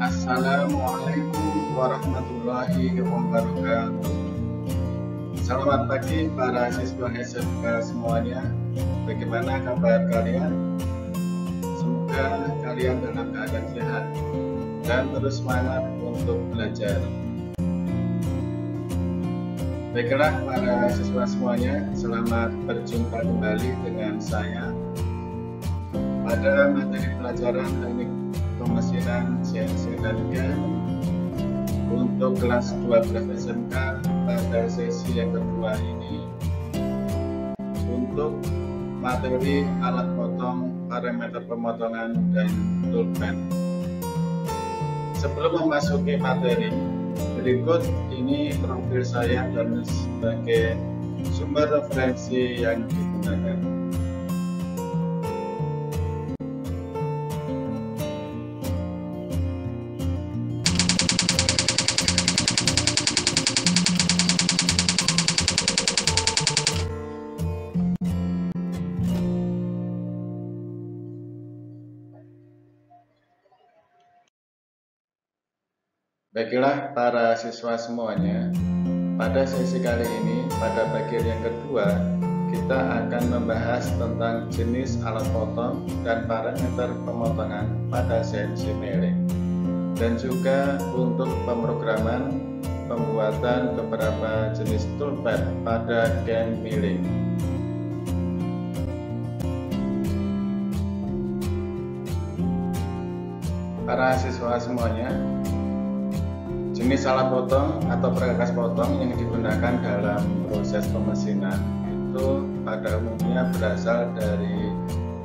Assalamualaikum warahmatullahi wabarakatuh. Selamat pagi para siswa SMK semuanya. Bagaimana kabar kalian? Semoga kalian dalam keadaan sehat dan terus semangat untuk belajar. Baiklah para siswa semuanya, selamat berjumpa kembali dengan saya pada materi pelajaran teknik pemesinan CNC Tandingan untuk kelas 12 SMK pada sesi yang kedua ini untuk materi alat potong, parameter pemotongan, dan toolpath. Sebelum memasuki materi, berikut ini profil saya dan sebagai sumber referensi yang digunakan. Baiklah para siswa semuanya, pada sesi kali ini, pada bagian yang kedua, kita akan membahas tentang jenis alat potong dan parameter pemotongan pada CNC milling, dan juga untuk pemrograman pembuatan beberapa jenis toolpath pada CAM milling. Para siswa semuanya, jenis alat potong atau perkakas potong yang digunakan dalam proses pemesinan itu pada umumnya berasal dari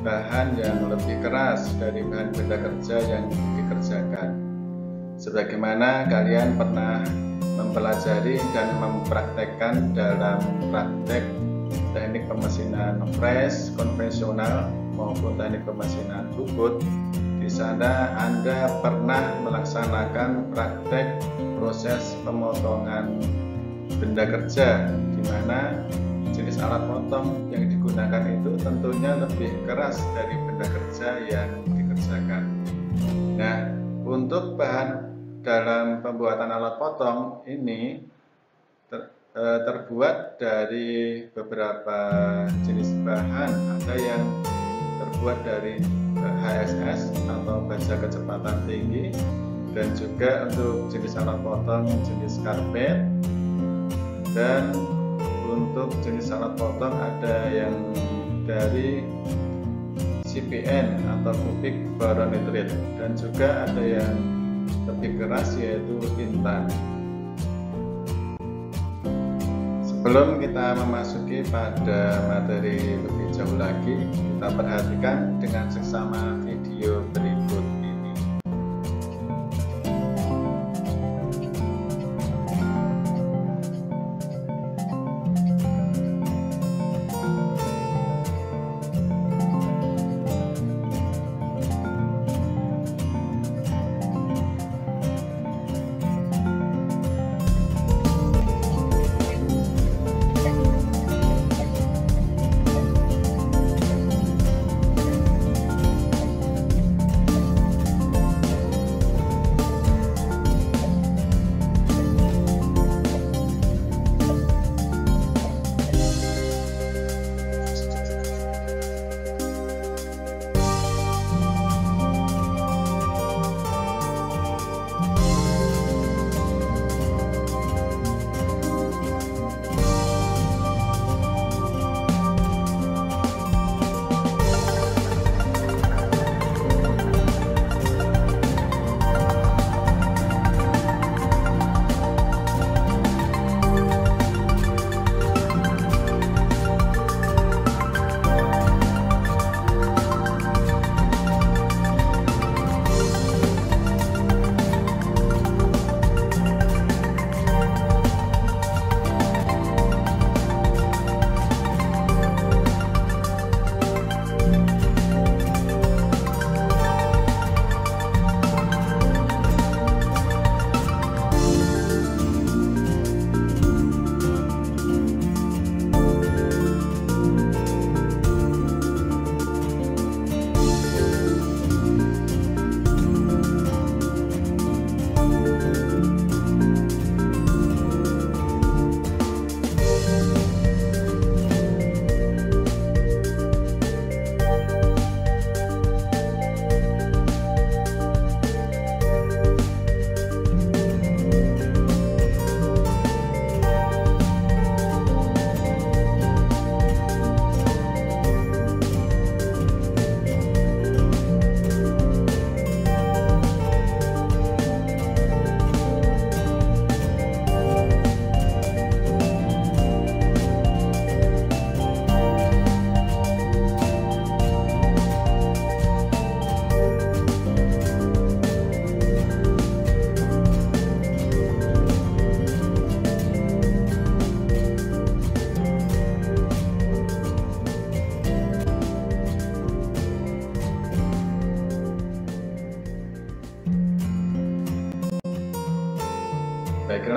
bahan yang lebih keras dari bahan benda kerja yang dikerjakan. Sebagaimana kalian pernah mempelajari dan mempraktekkan dalam praktek teknik pemesinan press konvensional maupun teknik pemesinan bubut, di sana Anda pernah melaksanakan praktek proses pemotongan benda kerja, di mana jenis alat potong yang digunakan itu tentunya lebih keras dari benda kerja yang dikerjakan. Nah, untuk bahan dalam pembuatan alat potong ini terbuat dari beberapa jenis bahan. Ada yang terbuat dari HSS atau baja kecepatan tinggi, dan juga untuk jenis alat potong jenis karpet, dan untuk jenis alat potong ada yang dari CPN atau kubik barometrit, dan juga ada yang lebih keras yaitu intan. Sebelum kita memasuki pada materi lebih jauh lagi, kita perhatikan dengan seksama video berikut ini.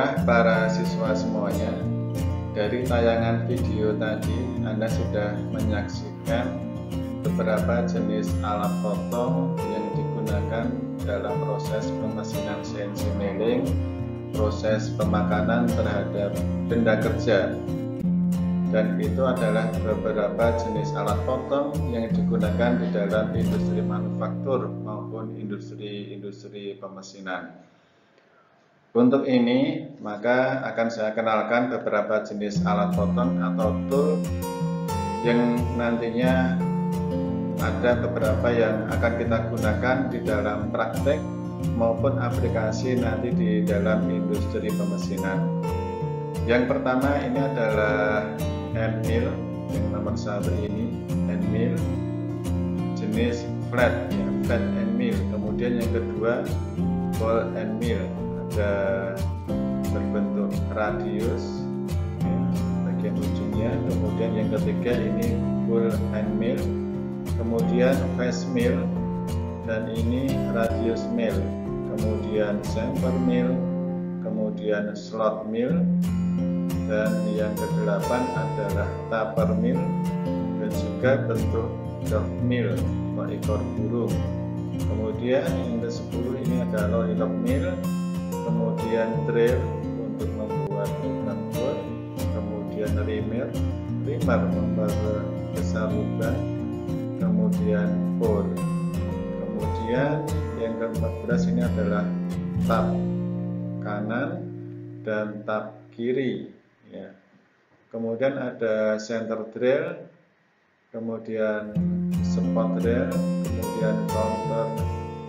Baiklah para siswa semuanya, dari tayangan video tadi Anda sudah menyaksikan beberapa jenis alat potong yang digunakan dalam proses pemesinan CNC milling, proses pemakanan terhadap benda kerja. Dan itu adalah beberapa jenis alat potong yang digunakan di dalam industri manufaktur maupun industri pemesinan. Untuk ini, maka akan saya kenalkan beberapa jenis alat potong atau tool yang nantinya ada beberapa yang akan kita gunakan di dalam praktek maupun aplikasi nanti di dalam industri pemesinan. Yang pertama ini adalah hand mill, yang nomor 1 ini hand mill jenis flat, ya, flat hand mill. Kemudian yang kedua ball hand mill, ada berbentuk radius, ya, bagian ujungnya. Kemudian yang ketiga ini full hand mill, kemudian face mill, dan ini radius mill, kemudian chamfer mill, kemudian slot mill, dan yang kedelapan adalah taper mill, dan juga bentuk dove mill atau ekor burung. Kemudian yang ke-10 ini adalah lollipop mill, kemudian drill untuk membuat lubang bor, kemudian rimmer membesar lubang, kemudian bor. Kemudian yang ke-14 ini adalah tab kanan dan tab kiri, ya. Kemudian ada center drill, kemudian spot drill, kemudian counter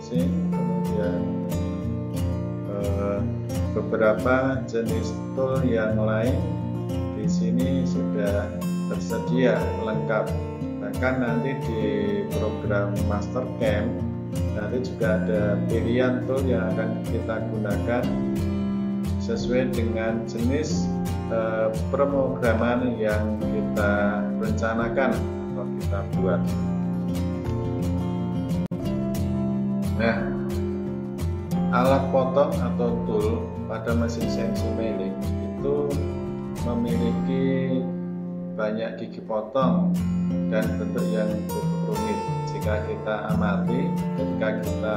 sink, kemudian beberapa jenis tool yang lain di sini sudah tersedia lengkap. Bahkan nanti di program Mastercam nanti juga ada pilihan tool yang akan kita gunakan sesuai dengan jenis pemrograman yang kita rencanakan atau kita buat. Nah, alat potong atau tool pada mesin CNC milling itu memiliki banyak gigi potong dan bentuk yang cukup rumit. Jika kita amati ketika kita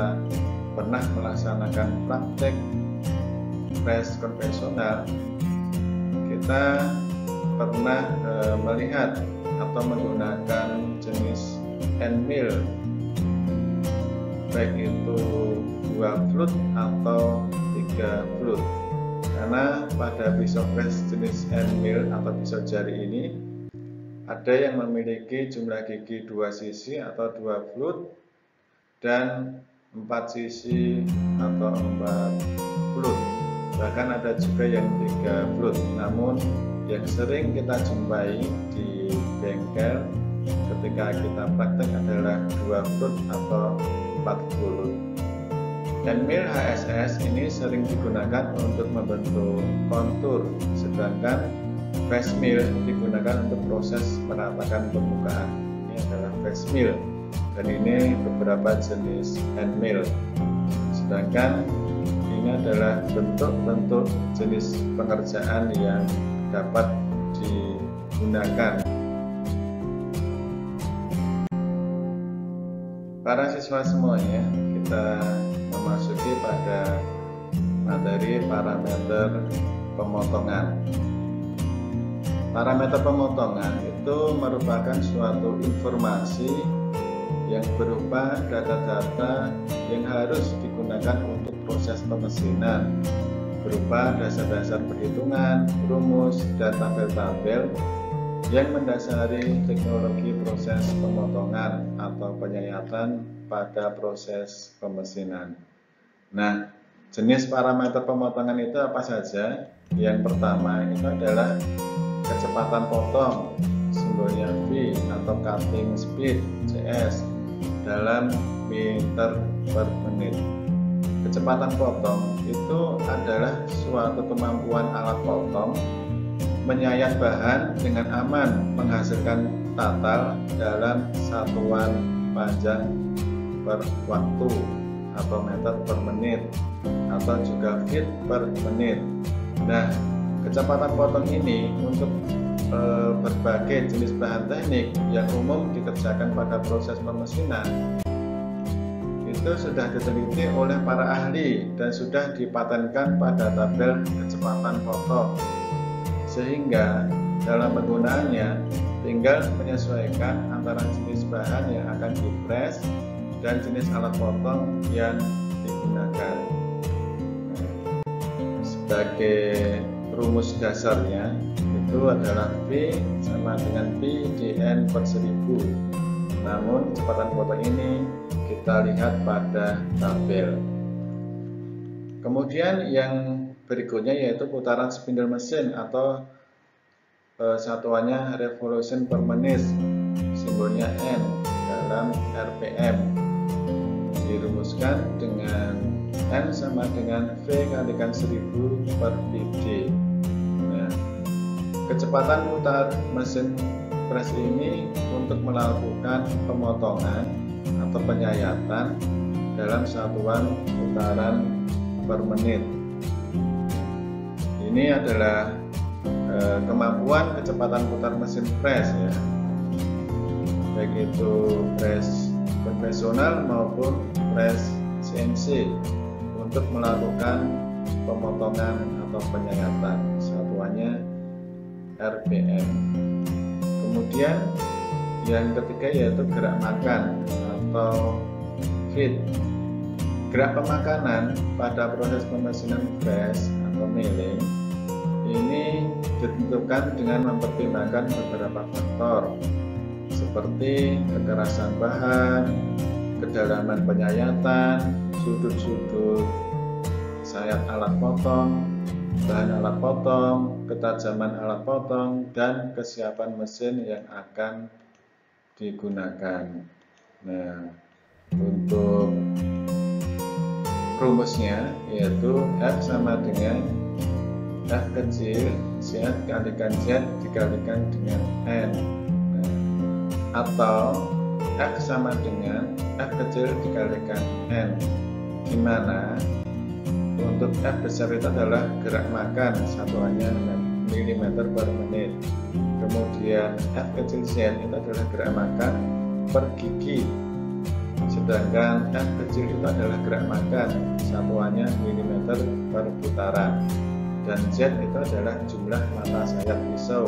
pernah melaksanakan praktek press konvensional, kita pernah melihat atau menggunakan jenis hand mill, baik itu 2 flute atau 3 flute. Karena pada pisau press jenis hand mill atau pisau jari ini ada yang memiliki jumlah gigi 2 sisi atau 2 flute dan 4 sisi atau 4 flute. Bahkan ada juga yang 3 flute. Namun yang sering kita jumpai di bengkel ketika kita praktek adalah 2 flute atau 4 flute. Hand mill HSS ini sering digunakan untuk membentuk kontur, sedangkan face mill digunakan untuk proses meratakan permukaan. Ini adalah face mill, dan ini beberapa jenis hand mill. Sedangkan ini adalah bentuk-bentuk jenis pengerjaan yang dapat digunakan. Para siswa semuanya, kita memasuki pada materi parameter pemotongan. Parameter pemotongan itu merupakan suatu informasi yang berupa data-data yang harus digunakan untuk proses pemesinan, berupa dasar-dasar perhitungan, rumus, dan tabel-tabel yang mendasari teknologi proses pemotongan atau penyayatan pada proses pemesinan. Nah, jenis parameter pemotongan itu apa saja? Yang pertama itu adalah kecepatan potong, simbolnya V, atau cutting speed CS dalam meter per menit. Kecepatan potong itu adalah suatu kemampuan alat potong menyayat bahan dengan aman menghasilkan tatal dalam satuan panjang per waktu atau meter per menit atau juga feet per menit. Nah, kecepatan potong ini untuk berbagai jenis bahan teknik yang umum dikerjakan pada proses pemesinan itu sudah diteliti oleh para ahli dan sudah dipatenkan pada tabel kecepatan potong, sehingga dalam penggunaannya tinggal menyesuaikan antara jenis bahan yang akan dipres dan jenis alat potong yang digunakan. Sebagai rumus dasarnya itu adalah P sama dengan P dN per 1000. Namun kecepatan potong ini kita lihat pada tabel. Kemudian yang berikutnya yaitu putaran spindle mesin atau satuannya revolution per menit, simbolnya N dalam RPM, dirumuskan dengan N sama dengan V kalikan 1000 per PD. Nah, kecepatan putar mesin pres ini untuk melakukan pemotongan atau penyayatan dalam satuan putaran per menit. Ini adalah kemampuan kecepatan putar mesin pres ya, baik itu pres konvensional maupun pres CNC untuk melakukan pemotongan atau penyayatan, satuannya RPM. Kemudian yang ketiga yaitu gerak makan atau feed. Gerak pemakanan pada proses pemesinan pres atau milling ini ditentukan dengan mempertimbangkan beberapa faktor seperti kekerasan bahan, kedalaman penyayatan, sudut-sudut sayat alat potong, bahan alat potong, ketajaman alat potong, dan kesiapan mesin yang akan digunakan. Nah, untuk rumusnya yaitu F sama dengan F kecil Z kalikan Z dikalikan dengan N. Nah, atau F sama dengan F kecil dikalikan N, dimana untuk F besar itu adalah gerak makan, satuannya milimeter per menit. Kemudian F kecil Z itu adalah gerak makan per gigi, sedangkan F kecil itu adalah gerak makan, satuannya milimeter per putaran. Dan Z itu adalah jumlah mata sayap pisau,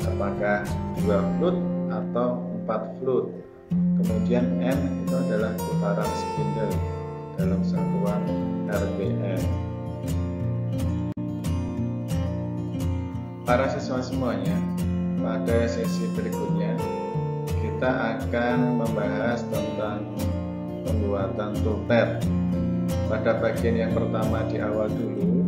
apakah 2 flut atau 4 flut. Kemudian N itu adalah putaran spindle dalam satuan RPM. Para siswa semuanya, pada sesi berikutnya kita akan membahas tentang pembuatan toolpad. Pada bagian yang pertama di awal dulu,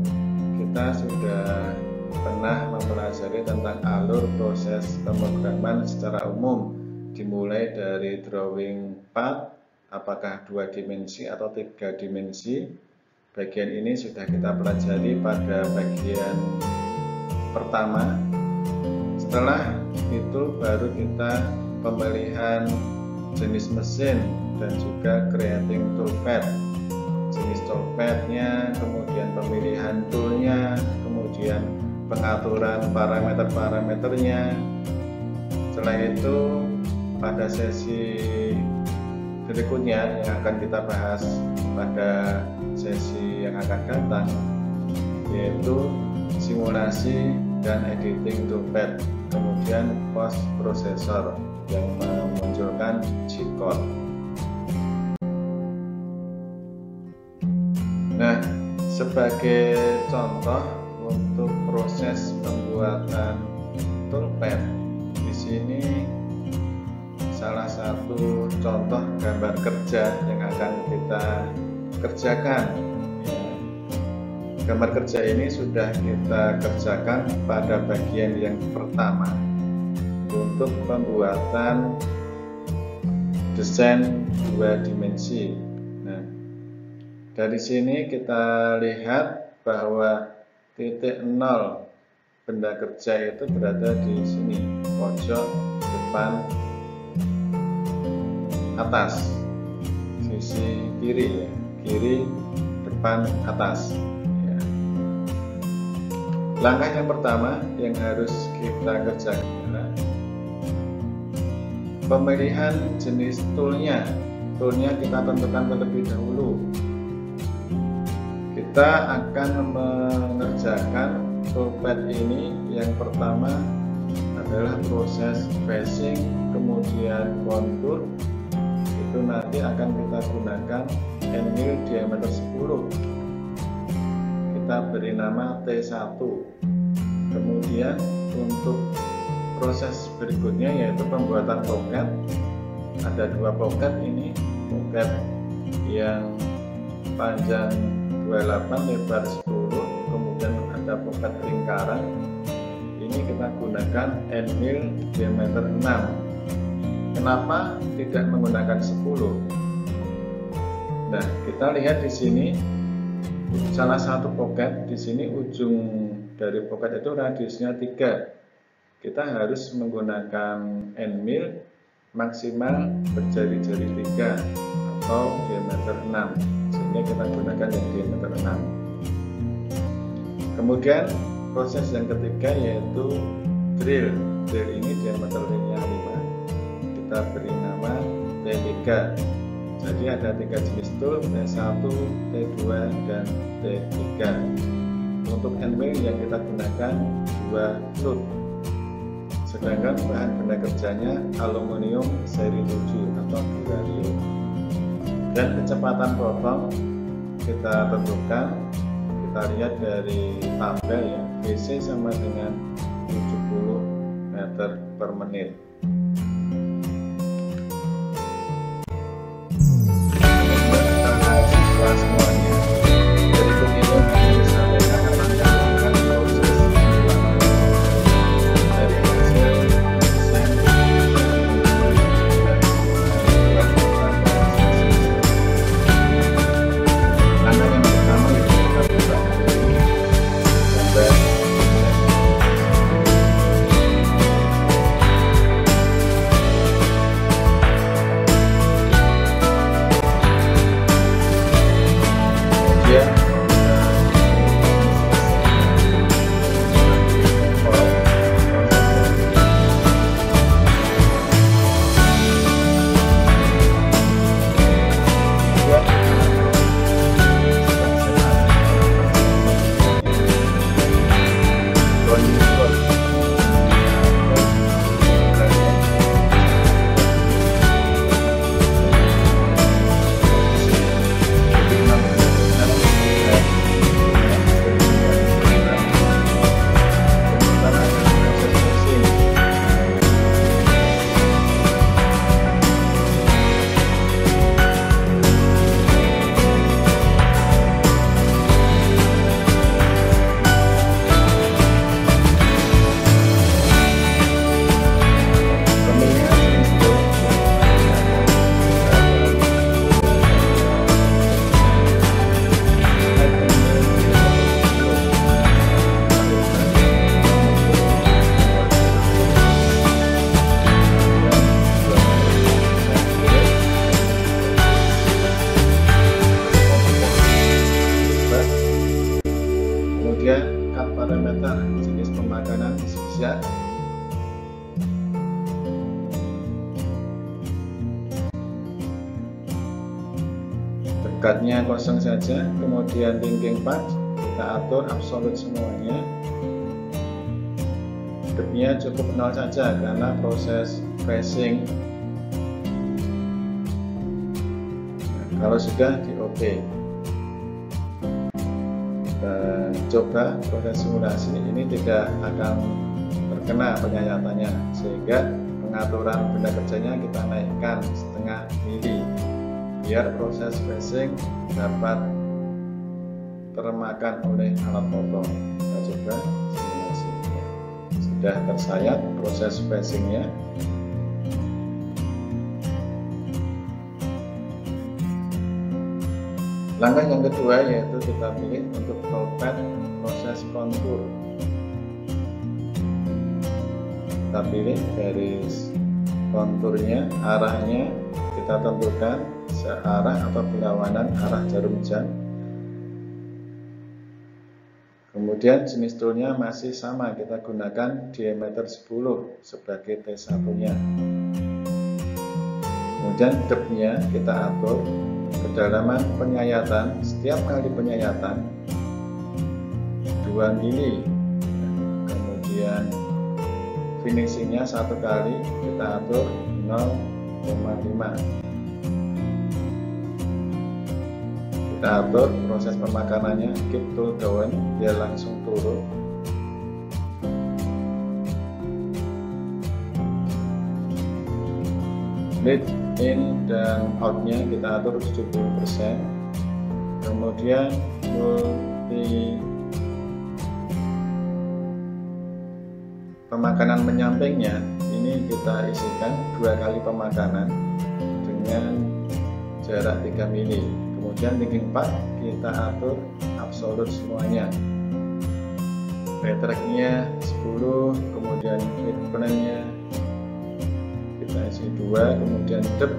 kita sudah pernah mempelajari tentang alur proses pemrograman secara umum, dimulai dari drawing part, apakah 2 dimensi atau 3 dimensi. Bagian ini sudah kita pelajari pada bagian pertama. Setelah itu baru kita pemilihan jenis mesin dan juga creating toolpad, jenis toolpadnya, kemudian pemilihan toolnya, kemudian pengaturan parameter-parameternya. Setelah itu pada sesi berikutnya yang akan kita bahas pada sesi yang akan datang, yaitu simulasi dan editing toolpad, kemudian post processor yang memunculkan G-code. Nah, sebagai contoh untuk proses pembuatan toolpad, di sini salah satu contoh gambar kerja yang akan kita kerjakan. Gambar kerja ini sudah kita kerjakan pada bagian yang pertama untuk pembuatan desain 2 dimensi. Nah, dari sini kita lihat bahwa titik 0 benda kerja itu berada di sini, pojok depan atas, sisi kiri ya, kiri depan atas ya. Langkah yang pertama yang harus kita kerjakan adalah pemilihan jenis toolnya. Toolnya kita tentukan terlebih dahulu. Kita akan mengerjakan toolpath ini. Yang pertama adalah proses facing, kemudian kontur. Itu nanti akan kita gunakan end mill diameter 10. Kita beri nama T1. Kemudian untuk proses berikutnya yaitu pembuatan pocket. Ada dua pocket ini, pocket yang panjang 28 lebar 10, kemudian ada pocket lingkaran. Ini kita gunakan end mill diameter 6. Kenapa tidak menggunakan 10? Nah, kita lihat di sini salah satu pocket di sini, ujung dari pocket itu radiusnya 3. Kita harus menggunakan end mill maksimal berjari-jari 3 atau diameter 6, sehingga kita gunakan yang diameter 6. Kemudian proses yang ketiga yaitu drill. Drill ini diameternya 5. Kita beri nama T3. Jadi ada 3 jenis tool, T1, T2, dan T3. Untuk end mill yang kita gunakan 2 stud. Sedangkan bahan benda kerjanya aluminium seri 7 atau durarium. Dan kecepatan potong kita tentukan, kita lihat dari tabel ya, VC sama dengan 70 meter per menit. Semuanya dari begitu bisa akan melakukan proses dari hasil langkah yang pertama itu kita buka parameter jenis pemakanan spesial. Dekatnya kosong saja, kemudian linking part kita atur absolut semuanya. Depthnya cukup 0 saja karena proses facing. Kalau sudah di OK, kita coba proses simulasi ini tidak akan terkena penyayatannya, sehingga pengaturan benda kerjanya kita naikkan setengah mili biar proses facing dapat termakan oleh alat potong. Kita coba simulasi. Sudah tersayat proses facingnya. Langkah yang kedua yaitu kita pilih untuk toolpath proses kontur. Kita pilih garis konturnya, arahnya kita tentukan searah atau berlawanan arah jarum jam. Kemudian jenis toolnya masih sama, kita gunakan diameter 10 sebagai T1 nya. Kemudian depthnya kita atur, kedalaman penyayatan setiap kali penyayatan 2 mili. Kemudian finishingnya 1 kali kita atur 0,5. Kita atur proses pemakanannya, keep tool down biar langsung turun. Lead in dan outnya kita atur 70%. Kemudian pemakanan menyampingnya ini kita isikan 2 kali pemakanan dengan jarak 3 mili. Kemudian linking path kita atur absolut semuanya. Backtracknya 10, kemudian feed plan-nya kita isi 2, kemudian depth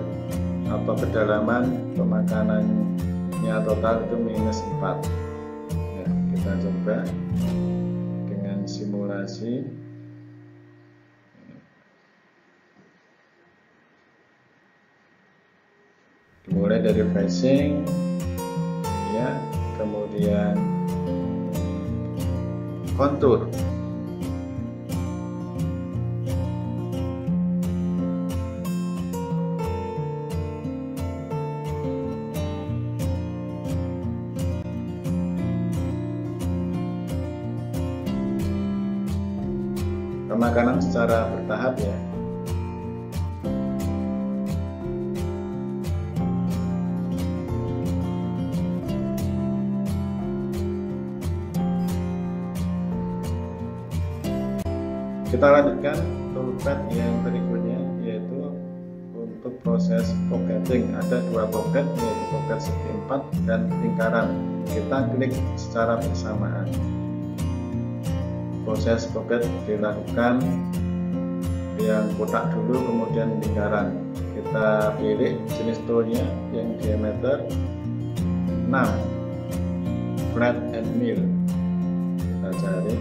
atau kedalaman pemakanannya total itu -4. Ya, kita coba dengan simulasi. Dimulai dari facing, ya, kemudian kontur. Pemakanan secara bertahap ya. Kita lanjutkan toolpath yang berikutnya, yaitu untuk proses pocketing. Ada 2 pocket, yaitu pocket segi 4 dan lingkaran. Kita klik secara bersamaan. Proses pocket dilakukan yang kotak dulu, kemudian lingkaran. Kita pilih jenis toolnya yang diameter 6, flat and mill. Kita cari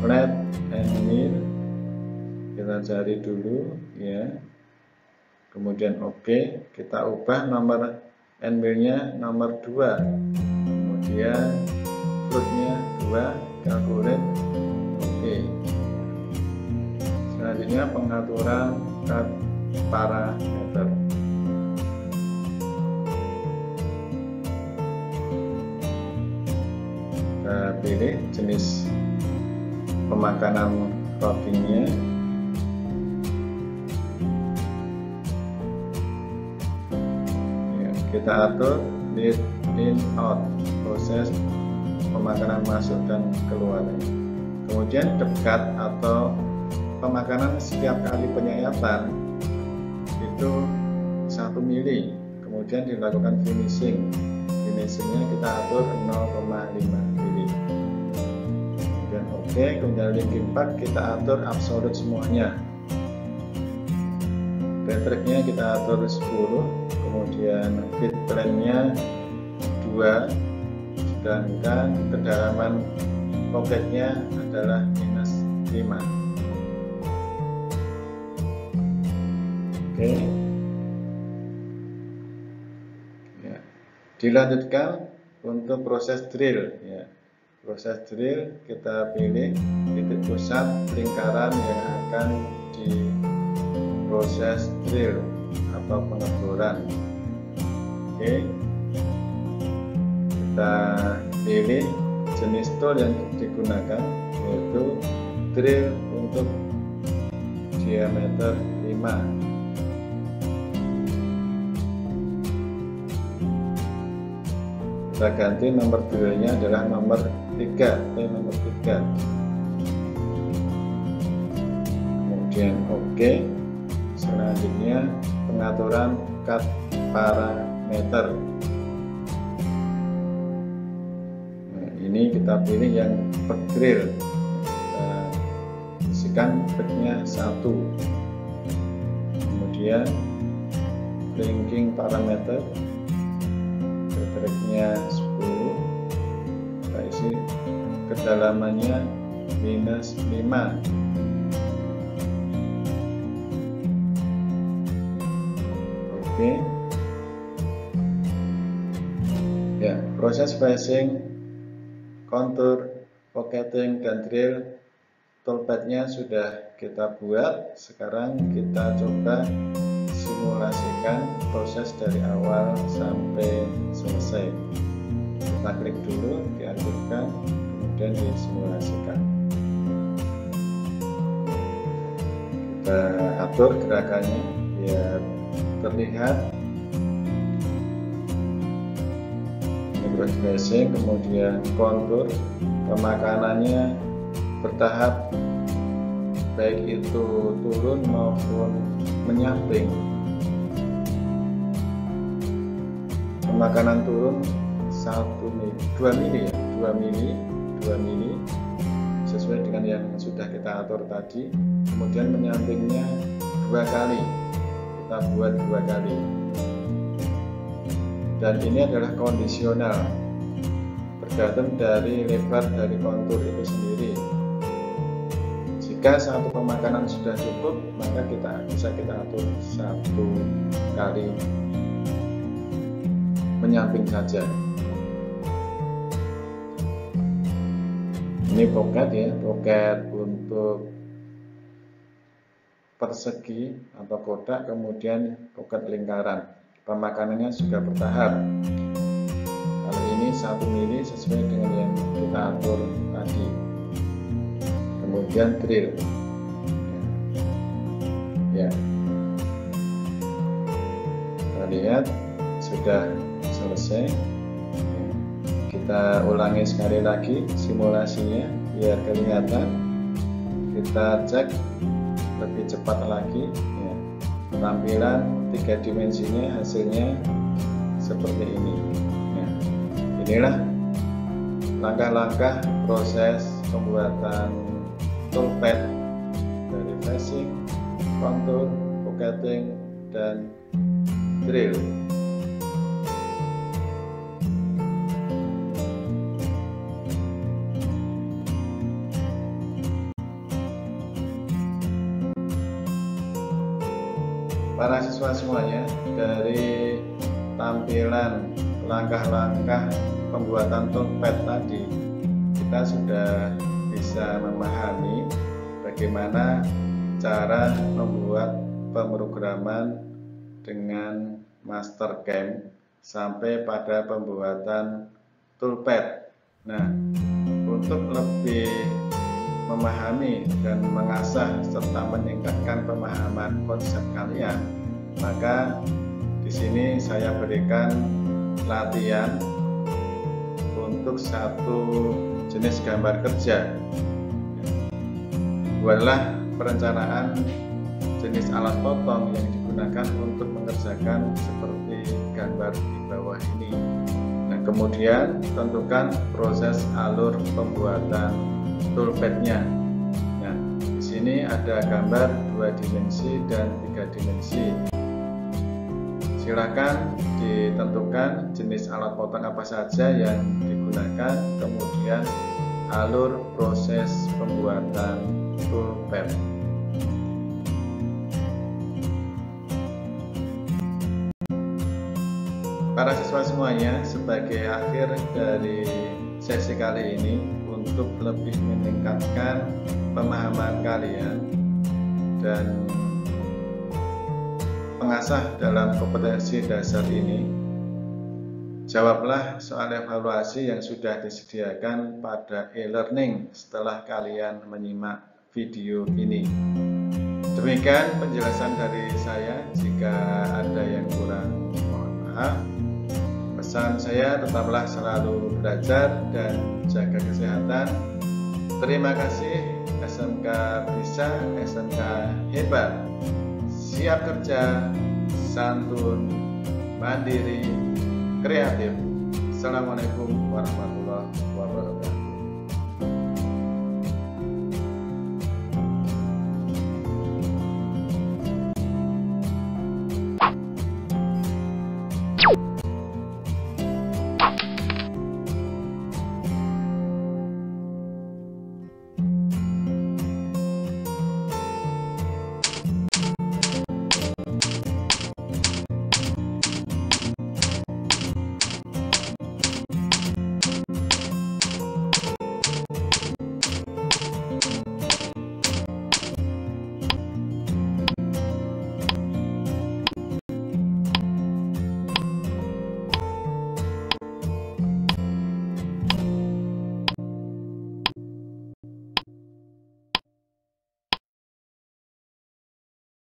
flat and mill, kita cari dulu ya. Kemudian oke, kita ubah nomor and mill-nya nomor 2, kemudian floatnya 2, calculate oke. Selanjutnya pengaturan cut parameter. Kita pilih jenis pemakanan roughingnya. Ya, kita atur lead in out, proses pemakanan masuk dan keluarnya. Kemudian dekat atau pemakanan setiap kali penyayatan itu 1 mili. Kemudian dilakukan finishing. Finishingnya kita atur 0,5 mili. Oke, kemudian linking path kita atur absolut semuanya. Backtracknya kita atur 10, kemudian feed plan-nya 2, sedangkan kedalaman pocketnya adalah -5. Oke. Ya. Dilanjutkan untuk proses drill ya. Proses drill kita pilih titik pusat lingkaran yang akan diproses drill atau pengeboran. Oke, kita pilih jenis tool yang digunakan, yaitu drill untuk diameter 5. Kita ganti nomor drill-nya adalah nomor 3, nomor 3. Kemudian oke. Selanjutnya pengaturan cut parameter. Nah, ini kita pilih yang per drill. Kita isikan bednya 1. Kemudian linking parameter, backtracknya 10. kedalamannya -5. Oke. Ya, proses facing, kontur, pocketing, dan drill toolpadnya sudah kita buat. Sekarang kita coba simulasikan proses dari awal sampai selesai. Kita klik dulu, diaktifkan, kemudian disimulasikan. Kita atur gerakannya biar terlihat. Ini proses facing, kemudian kontur, pemakanannya bertahap, baik itu turun maupun menyamping. Pemakanan turun 2 mili sesuai dengan yang sudah kita atur tadi. Kemudian menyampingnya 2 kali, kita buat 2 kali, dan ini adalah kondisional tergantung dari lebar dari kontur itu sendiri. Jika satu pemakanan sudah cukup, maka bisa kita atur 1 kali menyamping saja. Ini pocket ya, pocket untuk persegi atau kotak, kemudian pocket lingkaran. Pemakanannya juga bertahap. Kali ini 1 mili sesuai dengan yang kita atur tadi. Kemudian drill. Ya. Kita lihat sudah selesai. Kita ulangi sekali lagi simulasinya biar kelihatan. Kita cek lebih cepat lagi ya. Tampilan 3 dimensinya hasilnya seperti ini ya. Inilah langkah-langkah proses pembuatan toolpad dari facing, kontur, pocketing, dan drill. Para siswa semuanya, dari tampilan langkah-langkah pembuatan toolpad tadi, kita sudah bisa memahami bagaimana cara membuat pemrograman dengan Mastercam sampai pada pembuatan toolpad. Nah, untuk lebih memahami dan mengasah serta meningkatkan pemahaman konsep kalian, maka di sini saya berikan latihan untuk satu jenis gambar kerja. Buatlah perencanaan jenis alat potong yang digunakan untuk mengerjakan seperti gambar di bawah ini. Nah, kemudian tentukan proses alur pembuatan toolpadnya. Nah, di sini ada gambar 2 dimensi dan 3 dimensi. Silakan ditentukan jenis alat potong apa saja yang digunakan, kemudian alur proses pembuatan toolpad. Para siswa semuanya, sebagai akhir dari sesi kali ini, untuk lebih meningkatkan pemahaman kalian dan mengasah dalam kompetensi dasar ini, jawablah soal evaluasi yang sudah disediakan pada e-learning setelah kalian menyimak video ini. Demikian penjelasan dari saya. Jika ada yang kurang, mohon maaf. Pesan saya, tetaplah selalu belajar dan jaga kesehatan. Terima kasih. SMK bisa, SMK hebat. Siap kerja, santun, mandiri, kreatif. Assalamualaikum warahmatullahi wabarakatuh.